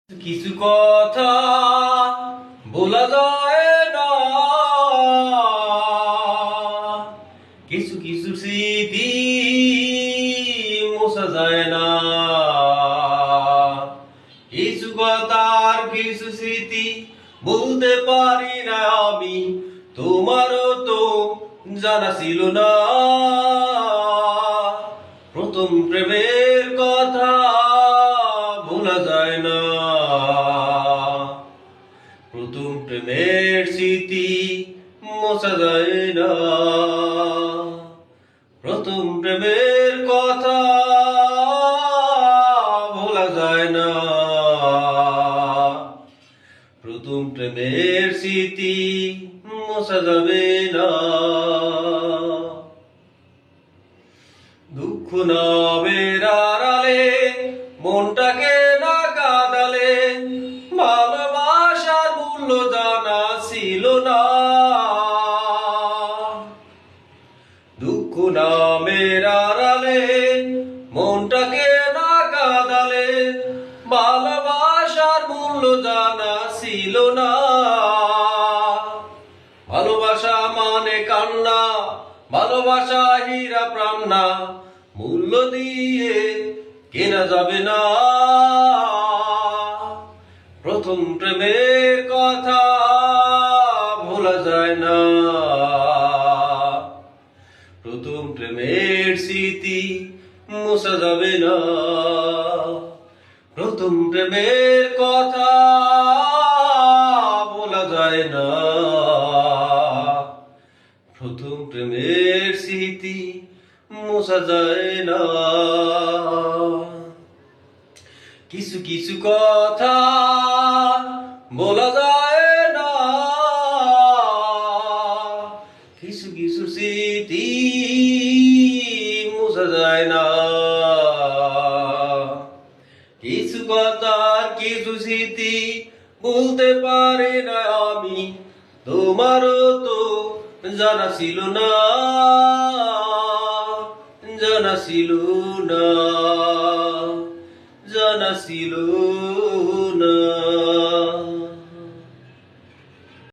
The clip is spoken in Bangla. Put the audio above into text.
কিছু কথা বলা যায় না, কিছু কিছু স্মৃতি মোছা যায় না। কিছু কথার কিছু স্মৃতি বলতে পারি না আমি, তোমারও তো জানা ছিল না। প্রথম প্রেমের কথা ভোলা যায় না, প্রথম প্রেমের স্মৃতি মোছা যায় না। প্রথম প্রেমের কথা ভোলা যায় না, প্রথম প্রেমের স্মৃতি মোছা যাবে না। দুঃখ নামের আড়ালে মনটাকে না কাঁদালে, ভালোবাসার মূল্য জানা ছিল না। দুঃখ নামের আড়ালে মনটাকে না কাঁদালে, ভালোবাসার মূল্য জানা ছিল না। ভালোবাসা মানে কান্না, ভালোবাসা হীরা প্রাণ না, মূল্য দিয়ে কেনা যাবে না। প্রথম প্রেমের কথা ভোলা যায় না, প্রথম প্রেমের স্মৃতি মোছা যাবে না। প্রথম প্রেমের কথা বলা যায় না, প্রথম প্রেমের স্মৃতি মোছা যায় না। কিছু কিছু কথা বলা যায় না, কিছু কিছু স্মৃতি মোছা যায় না। কিছু কথা কিছু স্মৃতি বলতে পারি না আমি, তোমারও তো জানা ছিল না, জানা ছিল না, জানা ছিল